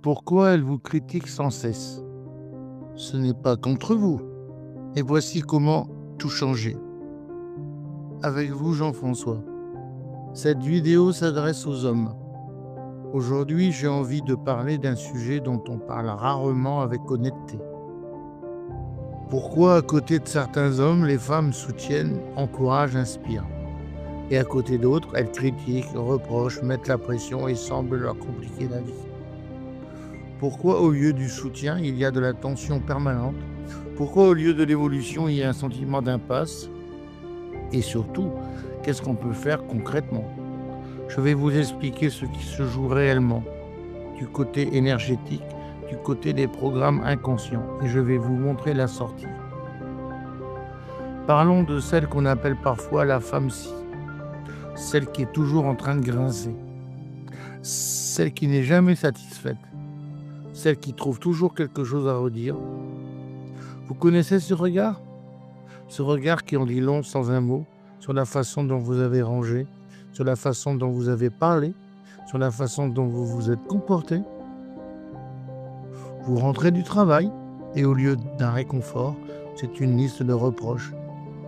Pourquoi elle vous critique sans cesse? Ce n'est pas contre vous. Et voici comment tout changer. Avec vous, Jean-François. Cette vidéo s'adresse aux hommes. Aujourd'hui, j'ai envie de parler d'un sujet dont on parle rarement avec honnêteté. Pourquoi, à côté de certains hommes, les femmes soutiennent, encouragent, inspirent, et à côté d'autres, elles critiquent, reprochent, mettent la pression et semblent leur compliquer la vie? Pourquoi, au lieu du soutien, il y a de la tension permanente? Pourquoi, au lieu de l'évolution, il y a un sentiment d'impasse? Et surtout, qu'est-ce qu'on peut faire concrètement? Je vais vous expliquer ce qui se joue réellement, du côté énergétique, du côté des programmes inconscients, et je vais vous montrer la sortie. Parlons de celle qu'on appelle parfois la femme-ci, celle qui est toujours en train de grincer, celle qui n'est jamais satisfaite, celle qui trouve toujours quelque chose à redire. Vous connaissez ce regard? Ce regard qui en dit long sans un mot, sur la façon dont vous avez rangé, sur la façon dont vous avez parlé, sur la façon dont vous vous êtes comporté. Vous rentrez du travail et au lieu d'un réconfort, c'est une liste de reproches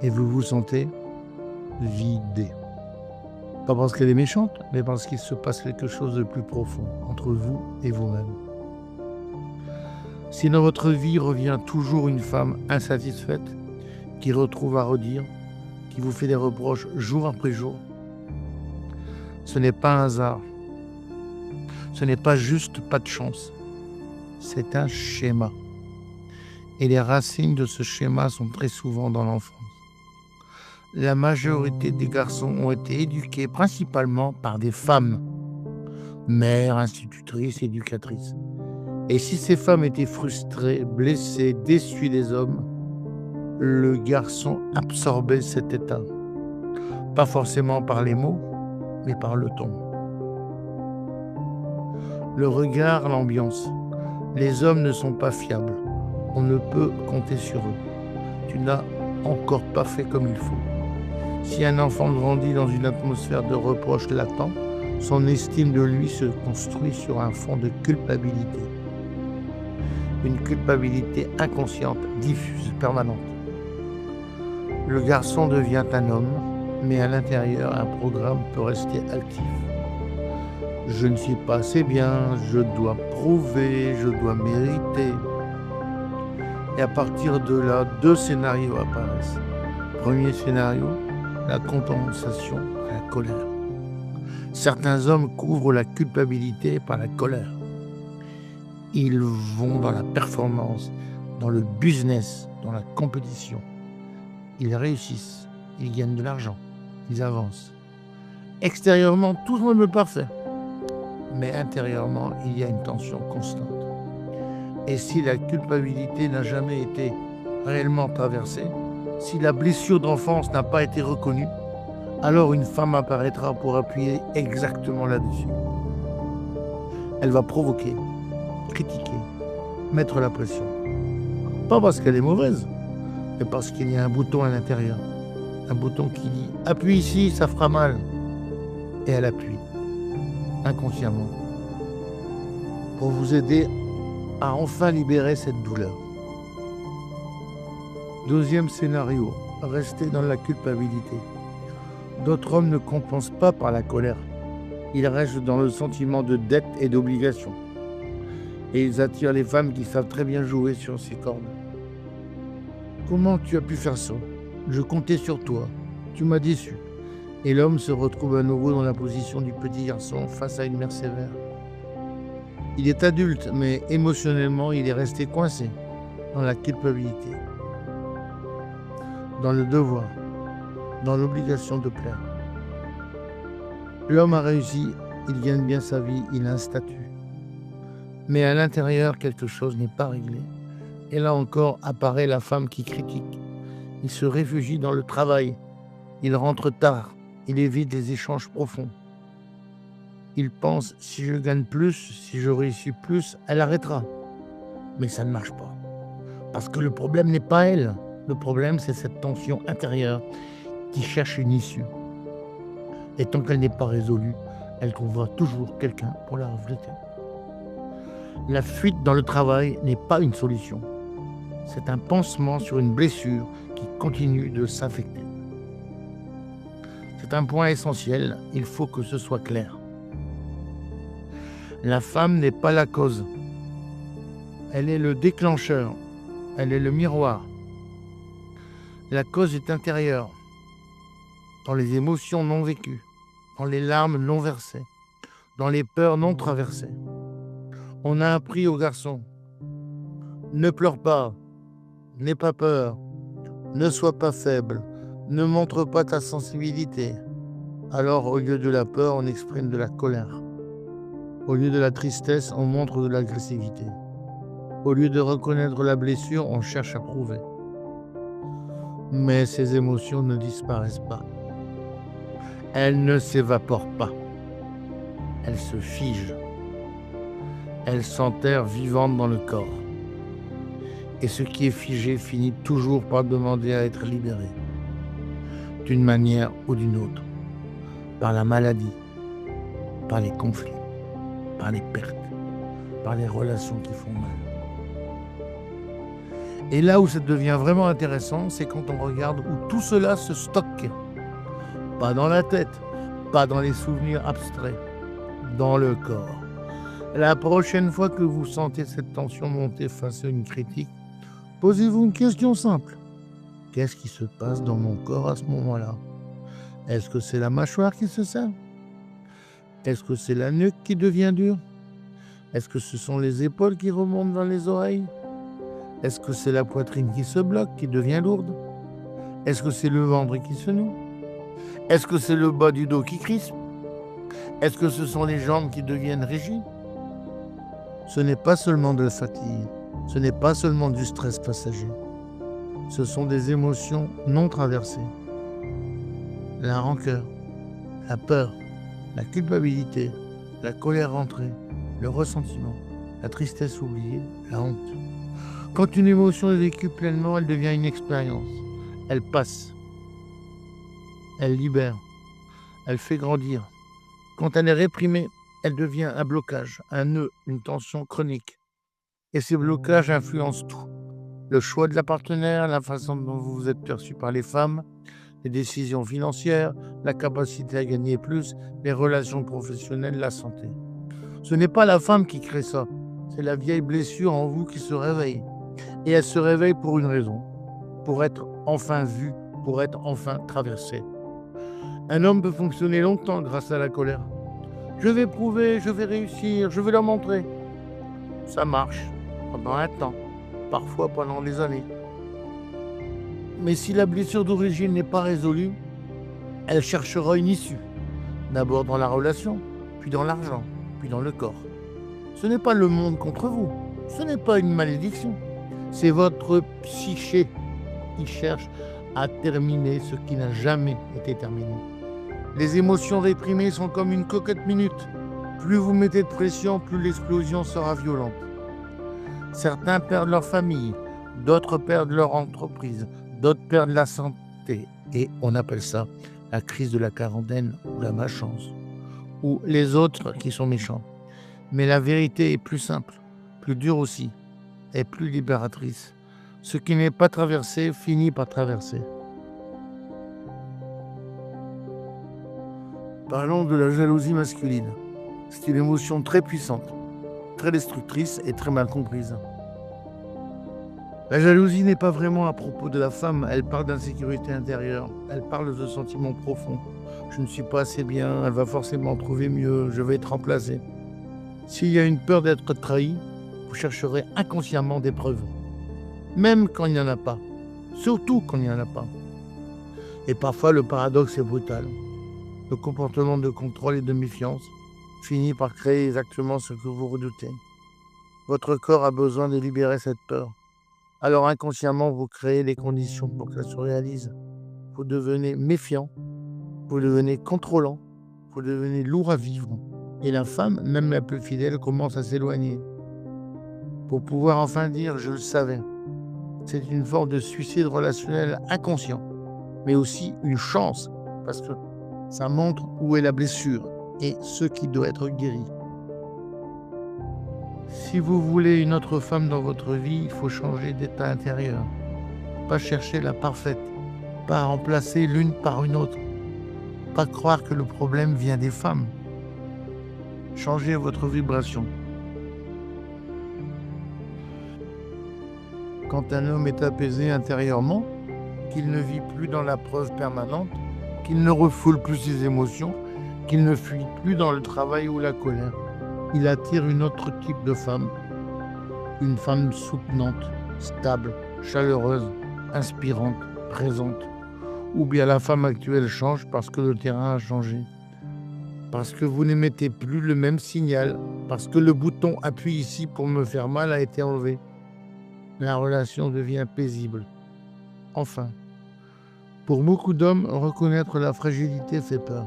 et vous vous sentez vidé. Pas parce qu'elle est méchante, mais parce qu'il se passe quelque chose de plus profond entre vous et vous-même. Si dans votre vie revient toujours une femme insatisfaite, qui retrouve à redire, qui vous fait des reproches jour après jour, ce n'est pas un hasard. Ce n'est pas juste pas de chance. C'est un schéma. Et les racines de ce schéma sont très souvent dans l'enfance. La majorité des garçons ont été éduqués principalement par des femmes, mères, institutrices, éducatrices. Et si ces femmes étaient frustrées, blessées, déçues des hommes, le garçon absorbait cet état. Pas forcément par les mots, mais par le ton. Le regard, l'ambiance. Les hommes ne sont pas fiables. On ne peut compter sur eux. Tu n'as encore pas fait comme il faut. Si un enfant grandit dans une atmosphère de reproche latent, son estime de lui se construit sur un fond de culpabilité. Une culpabilité inconsciente, diffuse, permanente. Le garçon devient un homme, mais à l'intérieur, un programme peut rester actif. Je ne suis pas assez bien, je dois prouver, je dois mériter. Et à partir de là, deux scénarios apparaissent. Premier scénario, la compensation, la colère. Certains hommes couvrent la culpabilité par la colère. Ils vont dans la performance, dans le business, dans la compétition. Ils réussissent, ils gagnent de l'argent, ils avancent. Extérieurement, tout semble parfait. Mais intérieurement, il y a une tension constante. Et si la culpabilité n'a jamais été réellement traversée, si la blessure d'enfance n'a pas été reconnue, alors une femme apparaîtra pour appuyer exactement là-dessus. Elle va provoquer, critiquer, mettre la pression. Pas parce qu'elle est mauvaise, mais parce qu'il y a un bouton à l'intérieur. Un bouton qui dit « appuie ici, ça fera mal ». Et elle appuie, inconsciemment, pour vous aider à enfin libérer cette douleur. Deuxième scénario, rester dans la culpabilité. D'autres hommes ne compensent pas par la colère. Ils restent dans le sentiment de dette et d'obligation. Et ils attirent les femmes qui savent très bien jouer sur ces cordes. Comment tu as pu faire ça? Je comptais sur toi. Tu m'as déçu. Et l'homme se retrouve à nouveau dans la position du petit garçon face à une mère sévère. Il est adulte, mais émotionnellement, il est resté coincé dans la culpabilité, dans le devoir, dans l'obligation de plaire. L'homme a réussi, il gagne bien sa vie, il a un statut. Mais à l'intérieur, quelque chose n'est pas réglé. Et là encore apparaît la femme qui critique. Il se réfugie dans le travail. Il rentre tard. Il évite les échanges profonds. Il pense, si je gagne plus, si je réussis plus, elle arrêtera. Mais ça ne marche pas. Parce que le problème n'est pas elle. Le problème, c'est cette tension intérieure qui cherche une issue. Et tant qu'elle n'est pas résolue, elle trouvera toujours quelqu'un pour la refléter. La fuite dans le travail n'est pas une solution. C'est un pansement sur une blessure qui continue de s'infecter. C'est un point essentiel, il faut que ce soit clair. La femme n'est pas la cause. Elle est le déclencheur. Elle est le miroir. La cause est intérieure, dans les émotions non vécues, dans les larmes non versées, dans les peurs non traversées. On a appris aux garçons: ne pleure pas, n'aie pas peur, ne sois pas faible, ne montre pas ta sensibilité. Alors, au lieu de la peur, on exprime de la colère. Au lieu de la tristesse, on montre de l'agressivité. Au lieu de reconnaître la blessure, on cherche à prouver. Mais ces émotions ne disparaissent pas. Elles ne s'évaporent pas. Elles se figent. Elles s'enterrent vivantes dans le corps. Et ce qui est figé finit toujours par demander à être libéré, d'une manière ou d'une autre, par la maladie, par les conflits, par les pertes, par les relations qui font mal. Et là où ça devient vraiment intéressant, c'est quand on regarde où tout cela se stocke. Pas dans la tête, pas dans les souvenirs abstraits, dans le corps. La prochaine fois que vous sentez cette tension monter face à une critique, posez-vous une question simple. Qu'est-ce qui se passe dans mon corps à ce moment-là? Est-ce que c'est la mâchoire qui se serre? Est-ce que c'est la nuque qui devient dure? Est-ce que ce sont les épaules qui remontent dans les oreilles? Est-ce que c'est la poitrine qui se bloque, qui devient lourde? Est-ce que c'est le ventre qui se noue? Est-ce que c'est le bas du dos qui crispe? Est-ce que ce sont les jambes qui deviennent rigides? Ce n'est pas seulement de la fatigue, ce n'est pas seulement du stress passager. Ce sont des émotions non traversées. La rancœur, la peur, la culpabilité, la colère rentrée, le ressentiment, la tristesse oubliée, la honte. Quand une émotion est vécue pleinement, elle devient une expérience. Elle passe. Elle libère. Elle fait grandir. Quand elle est réprimée, elle devient un blocage, un nœud, une tension chronique. Et ces blocages influencent tout. Le choix de la partenaire, la façon dont vous êtes perçu par les femmes, les décisions financières, la capacité à gagner plus, les relations professionnelles, la santé. Ce n'est pas la femme qui crée ça, c'est la vieille blessure en vous qui se réveille. Et elle se réveille pour une raison, pour être enfin vue, pour être enfin traversée. Un homme peut fonctionner longtemps grâce à la colère. Je vais prouver, je vais réussir, je vais leur montrer. Ça marche pendant un temps, parfois pendant des années. Mais si la blessure d'origine n'est pas résolue, elle cherchera une issue. D'abord dans la relation, puis dans l'argent, puis dans le corps. Ce n'est pas le monde contre vous, ce n'est pas une malédiction. C'est votre psyché qui cherche à terminer ce qui n'a jamais été terminé. Les émotions réprimées sont comme une cocotte minute. Plus vous mettez de pression, plus l'explosion sera violente. Certains perdent leur famille, d'autres perdent leur entreprise, d'autres perdent la santé. Et on appelle ça la crise de la quarantaine ou la malchance. Ou les autres qui sont méchants. Mais la vérité est plus simple, plus dure aussi, et plus libératrice. Ce qui n'est pas traversé finit par traverser. Parlons de la jalousie masculine. C'est une émotion très puissante, très destructrice et très mal comprise. La jalousie n'est pas vraiment à propos de la femme, elle parle d'insécurité intérieure, elle parle de sentiments profonds. Je ne suis pas assez bien, elle va forcément trouver mieux, je vais être remplacé. S'il y a une peur d'être trahi, vous chercherez inconsciemment des preuves. Même quand il n'y en a pas. Surtout quand il n'y en a pas. Et parfois le paradoxe est brutal. Le comportement de contrôle et de méfiance finit par créer exactement ce que vous redoutez. Votre corps a besoin de libérer cette peur. Alors inconsciemment, vous créez les conditions pour que ça se réalise. Vous devenez méfiant, vous devenez contrôlant, vous devenez lourd à vivre. Et la femme, même la plus fidèle, commence à s'éloigner. Pour pouvoir enfin dire « je le savais ». C'est une forme de suicide relationnel inconscient, mais aussi une chance, parce que ça montre où est la blessure et ce qui doit être guéri. Si vous voulez une autre femme dans votre vie, il faut changer d'état intérieur. Pas chercher la parfaite, pas remplacer l'une par une autre, pas croire que le problème vient des femmes. Changez votre vibration. Quand un homme est apaisé intérieurement, qu'il ne vit plus dans la preuve permanente, qu'il ne refoule plus ses émotions, qu'il ne fuit plus dans le travail ou la colère, il attire une autre type de femme. Une femme soutenante, stable, chaleureuse, inspirante, présente. Ou bien la femme actuelle change parce que le terrain a changé. Parce que vous n'émettez plus le même signal. Parce que le bouton « appuie ici pour me faire mal » a été enlevé. La relation devient paisible. Enfin, pour beaucoup d'hommes, reconnaître la fragilité fait peur.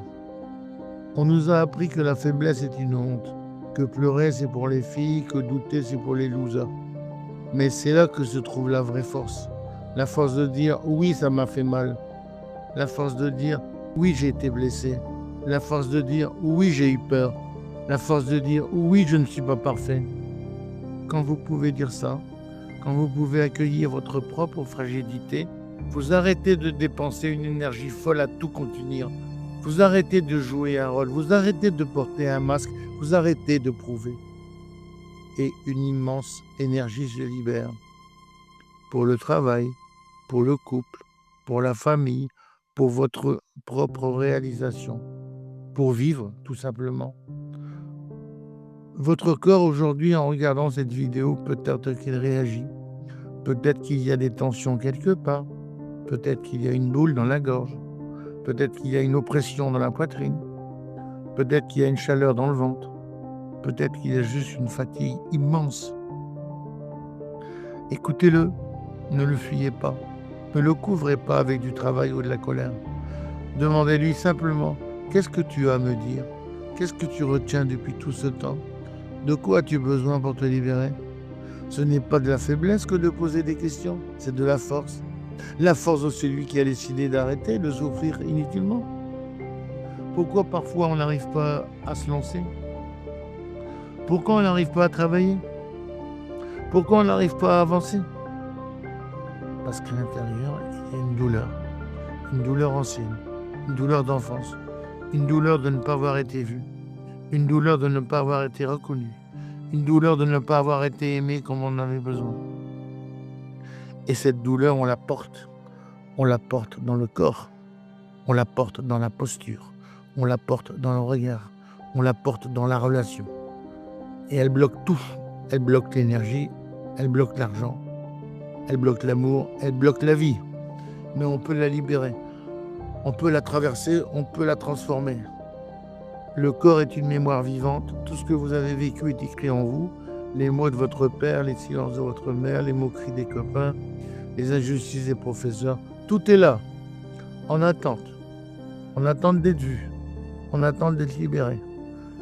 On nous a appris que la faiblesse est une honte, que pleurer c'est pour les filles, que douter c'est pour les losers. Mais c'est là que se trouve la vraie force. La force de dire « oui, ça m'a fait mal ». La force de dire « oui, j'ai été blessé ». La force de dire « oui, j'ai eu peur ». La force de dire « oui, je ne suis pas parfait ». Quand vous pouvez dire ça, quand vous pouvez accueillir votre propre fragilité, vous arrêtez de dépenser une énergie folle à tout contenir. Vous arrêtez de jouer un rôle, vous arrêtez de porter un masque, vous arrêtez de prouver. Et une immense énergie se libère. Pour le travail, pour le couple, pour la famille, pour votre propre réalisation. Pour vivre, tout simplement. Votre corps aujourd'hui, en regardant cette vidéo, peut-être qu'il réagit. Peut-être qu'il y a des tensions quelque part. Peut-être qu'il y a une boule dans la gorge. Peut-être qu'il y a une oppression dans la poitrine. Peut-être qu'il y a une chaleur dans le ventre. Peut-être qu'il y a juste une fatigue immense. Écoutez-le, ne le fuyez pas. Ne le couvrez pas avec du travail ou de la colère. Demandez-lui simplement, qu'est-ce que tu as à me dire? Qu'est-ce que tu retiens depuis tout ce temps? De quoi as-tu besoin pour te libérer? Ce n'est pas de la faiblesse que de poser des questions, c'est de la force. La force de celui qui a décidé d'arrêter de souffrir inutilement. Pourquoi parfois on n'arrive pas à se lancer? Pourquoi on n'arrive pas à travailler? Pourquoi on n'arrive pas à avancer? Parce qu'à l'intérieur, il y a une douleur ancienne, une douleur d'enfance, une douleur de ne pas avoir été vu, une douleur de ne pas avoir été reconnu, une douleur de ne pas avoir été aimé comme on en avait besoin. Et cette douleur, on la porte dans le corps, on la porte dans la posture, on la porte dans le regard, on la porte dans la relation. Et elle bloque tout, elle bloque l'énergie, elle bloque l'argent, elle bloque l'amour, elle bloque la vie. Mais on peut la libérer, on peut la traverser, on peut la transformer. Le corps est une mémoire vivante, tout ce que vous avez vécu est écrit en vous, les mots de votre père, les silences de votre mère, les moqueries des copains, les injustices des professeurs, tout est là, en attente d'être vu, en attente d'être libéré.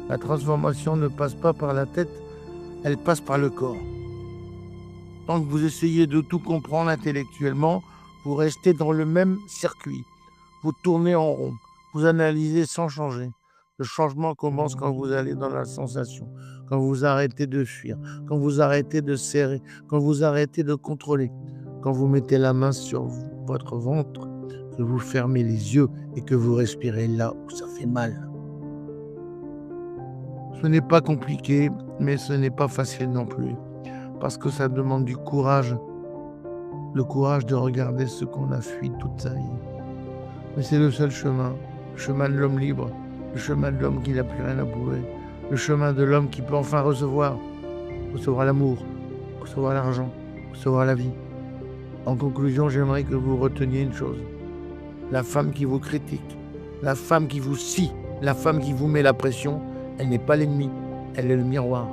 La transformation ne passe pas par la tête, elle passe par le corps. Tant que vous essayez de tout comprendre intellectuellement, vous restez dans le même circuit. Vous tournez en rond, vous analysez sans changer. Le changement commence quand vous allez dans la sensation, quand vous arrêtez de fuir, quand vous arrêtez de serrer, quand vous arrêtez de contrôler, quand vous mettez la main sur votre ventre, que vous fermez les yeux et que vous respirez là où ça fait mal. Ce n'est pas compliqué, mais ce n'est pas facile non plus, parce que ça demande du courage, le courage de regarder ce qu'on a fui toute sa vie. Mais c'est le seul chemin, le chemin de l'homme libre, le chemin de l'homme qui n'a plus rien à prouver, le chemin de l'homme qui peut enfin recevoir l'amour, recevoir l'argent, recevoir la vie. En conclusion, j'aimerais que vous reteniez une chose. La femme qui vous critique, la femme qui vous scie, la femme qui vous met la pression, elle n'est pas l'ennemi, elle est le miroir.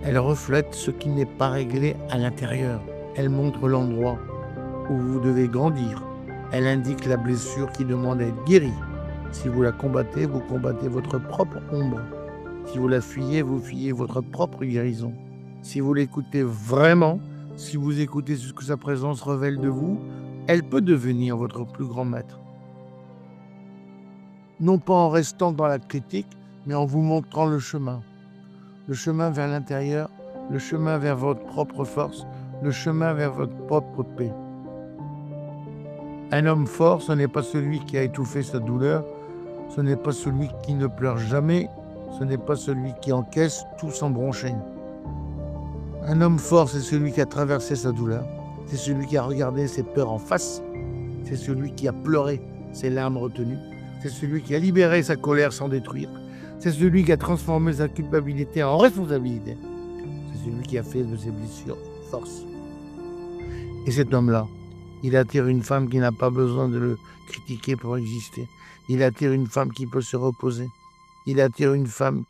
Elle reflète ce qui n'est pas réglé à l'intérieur. Elle montre l'endroit où vous devez grandir. Elle indique la blessure qui demande à être guérie. Si vous la combattez, vous combattez votre propre ombre. Si vous la fuyez, vous fuyez votre propre guérison. Si vous l'écoutez vraiment, si vous écoutez ce que sa présence révèle de vous, elle peut devenir votre plus grand maître. Non pas en restant dans la critique, mais en vous montrant le chemin. le chemin vers l'intérieur, le chemin vers votre propre force, le chemin vers votre propre paix. Un homme fort, ce n'est pas celui qui a étouffé sa douleur, ce n'est pas celui qui ne pleure jamais, ce n'est pas celui qui encaisse tout sans broncher. Un homme fort, c'est celui qui a traversé sa douleur, c'est celui qui a regardé ses peurs en face, c'est celui qui a pleuré ses larmes retenues, c'est celui qui a libéré sa colère sans détruire, c'est celui qui a transformé sa culpabilité en responsabilité, c'est celui qui a fait de ses blessures force. Et cet homme-là, il attire une femme qui n'a pas besoin de le critiquer pour exister. Il attire une femme qui peut se reposer. Il attire une femme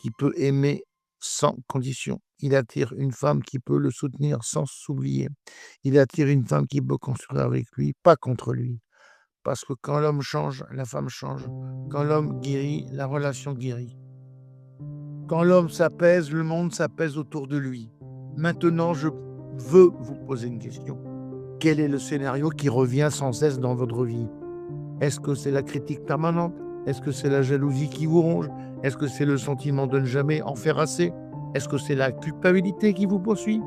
qui peut aimer sans condition. Il attire une femme qui peut le soutenir sans s'oublier. Il attire une femme qui peut construire avec lui, pas contre lui. Parce que quand l'homme change, la femme change. Quand l'homme guérit, la relation guérit. Quand l'homme s'apaise, le monde s'apaise autour de lui. Maintenant, je veux vous poser une question. Quel est le scénario qui revient sans cesse dans votre vie? Est-ce que c'est la critique permanente? Est-ce que c'est la jalousie qui vous ronge? Est-ce que c'est le sentiment de ne jamais en faire assez? Est-ce que c'est la culpabilité qui vous poursuit?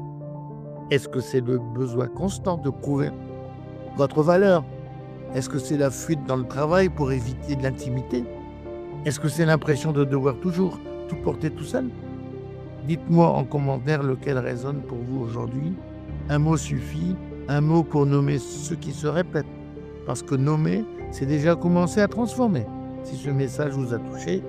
Est-ce que c'est le besoin constant de prouver votre valeur? Est-ce que c'est la fuite dans le travail pour éviter de l'intimité? Est-ce que c'est l'impression de devoir toujours tout porter tout seul? Dites-moi en commentaire lequel résonne pour vous aujourd'hui. Un mot suffit, un mot pour nommer ce qui se répète. Parce que nommer, c'est déjà commencer à transformer. Si ce message vous a touché,